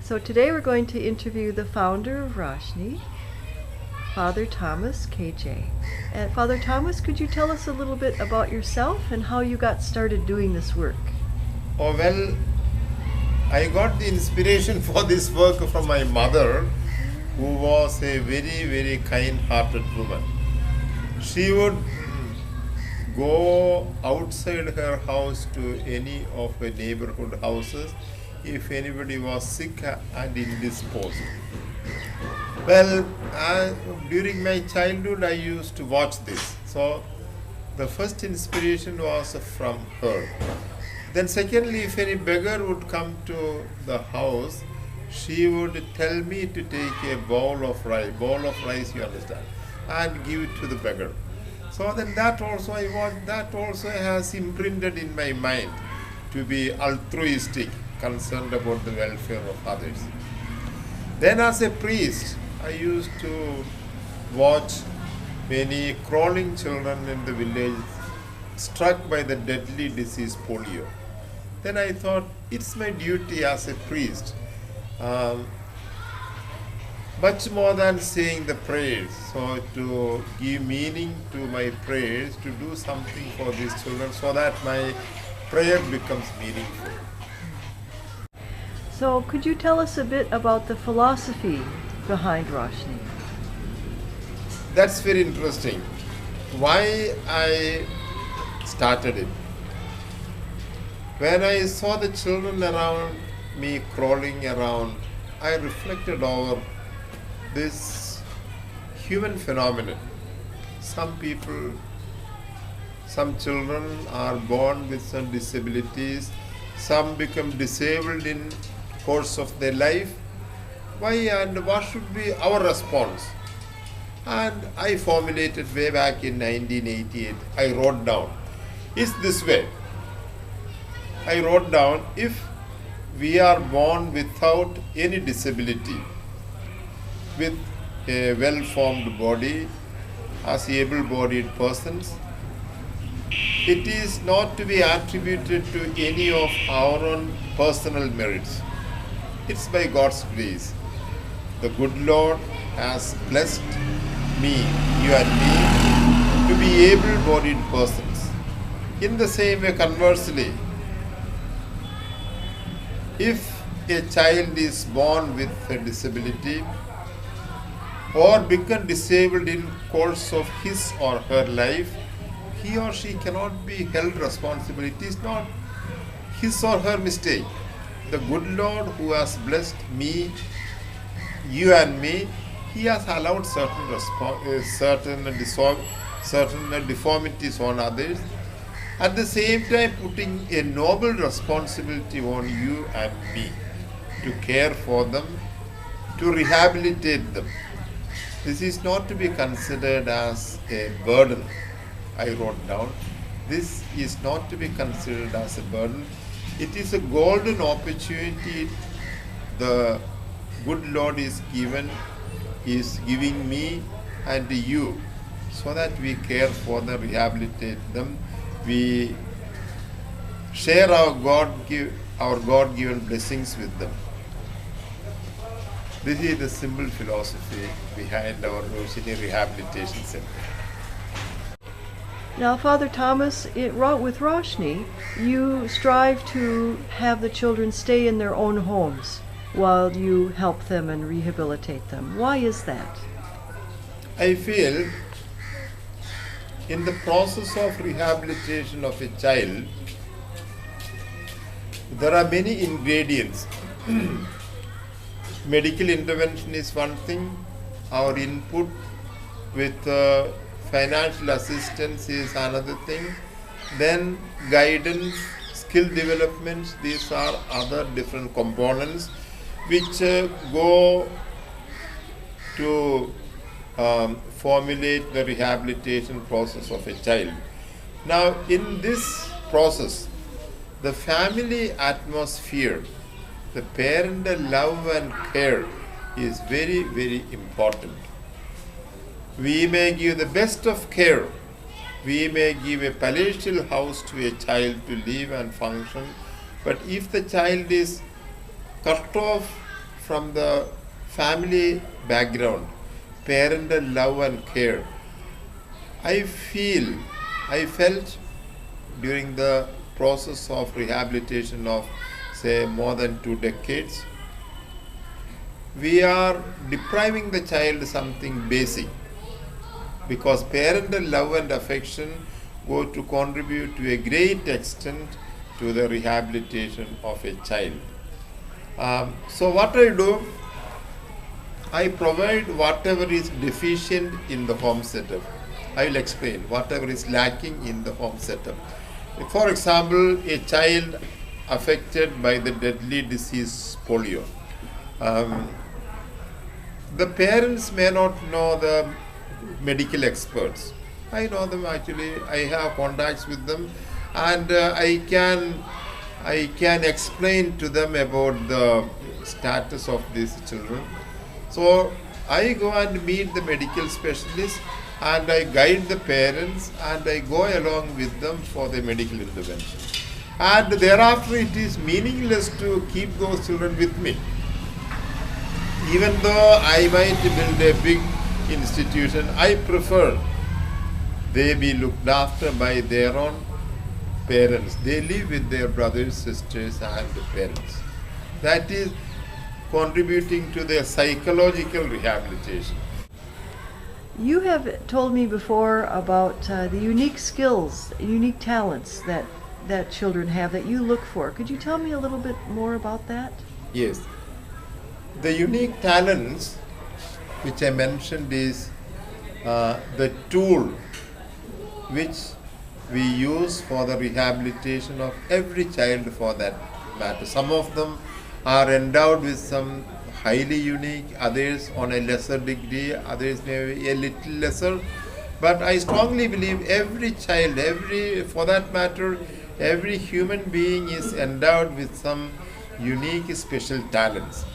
So today we're going to interview the founder of Roshni, Father Thomas, KJ. And Father Thomas, could you tell us a little bit about yourself and how you got started doing this work? Oh, well, I got the inspiration for this work from my mother, who was a very, very kind-hearted woman. She would go outside her house to any of the neighborhood houses if anybody was sick and indisposed. Well, during my childhood, I used to watch this. So, the first inspiration was from her. Then, secondly, if any beggar would come to the house, she would tell me to take a bowl of rice, you understand, and give it to the beggar. So then that also has imprinted in my mind to be altruistic, concerned about the welfare of others. Then as a priest, I used to watch many crawling children in the village struck by the deadly disease polio. Then I thought it's my duty as a priest, much more than saying the prayers, so to give meaning to my prayers, to do something for these children so that my prayer becomes meaningful. So could you tell us a bit about the philosophy behind Roshni? That's very interesting. Why I started it. When I saw the children around me crawling around, I reflected over this human phenomenon. Some children are born with some disabilities, some become disabled in course of their life. Why and what should be our response? And I formulated way back in 1988, I wrote down, it's this way. I wrote down, if we are born without any disability, with a well-formed body, as able-bodied persons, it is not to be attributed to any of our own personal merits. It's by God's grace. The good Lord has blessed me, you and me, to be able-bodied persons. In the same way, conversely, if a child is born with a disability or become disabled in course of his or her life, he or she cannot be held responsible. It is not his or her mistake. The good Lord who has blessed me, you and me, he has allowed certain deformities on others, at the same time putting a noble responsibility on you and me to care for them, to rehabilitate them. This is not to be considered as a burden. I wrote down, this is not to be considered as a burden. It is a golden opportunity the good Lord is giving me and you, so that we care for them, rehabilitate them. We share our God-given blessings with them. This is the simple philosophy behind our Roshni Rehabilitation Center. Now, Father Thomas, with Roshni, you strive to have the children stay in their own homes while you help them and rehabilitate them. Why is that? I feel in the process of rehabilitation of a child, there are many ingredients. Medical intervention is one thing, our input with financial assistance is another thing, then guidance, skill development, these are other different components which go to formulate the rehabilitation process of a child. Now, in this process, the family atmosphere, the parental love and care is very, very important. We may give the best of care. We may give a palatial house to a child to live and function, but if the child is cut off from the family background, parental love and care, I felt during the process of rehabilitation of say more than 2 decades, we are depriving the child something basic, because parental love and affection go to contribute to a great extent to the rehabilitation of a child. So what I do, I provide whatever is deficient in the home setup. I will explain whatever is lacking in the home setup. For example, a child affected by the deadly disease polio. The parents may not know the medical experts. I know them actually. I have contacts with them, and I can explain to them about the status of these children. So I go and meet the medical specialists, and I guide the parents, and I go along with them for the medical intervention. And thereafter it is meaningless to keep those children with me. Even though I might build a big institution, I prefer they be looked after by their own parents. They live with their brothers, sisters and parents. That is contributing to their psychological rehabilitation. You have told me before about the unique skills, unique talents that children have that you look for. Could you tell me a little bit more about that? Yes. The unique talents which I mentioned is the tool which we use for the rehabilitation of every child for that matter. Some of them are endowed with some highly unique, others on a lesser degree, others maybe a little lesser. But I strongly believe every child, for that matter, every human being is endowed with some unique special talents.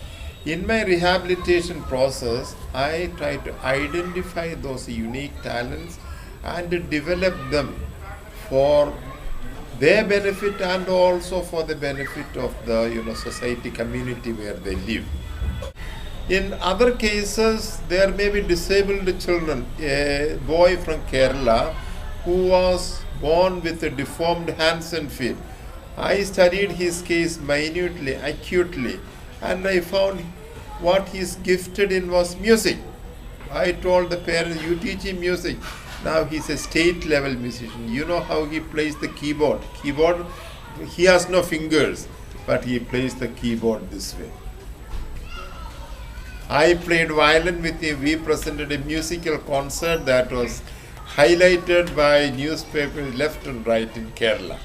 In my rehabilitation process, I try to identify those unique talents and develop them for their benefit and also for the benefit of the society community where they live. In other cases, there may be disabled children. A boy from Kerala who was born with a deformed hands and feet. I studied his case minutely, acutely, and I found what he's gifted in was music. I told the parents, you teach him music. Now he's a state level musician. You know how he plays the keyboard. He has no fingers, but he plays the keyboard this way. I played violin with him. We presented a musical concert that was highlighted by newspapers left and right in Kerala.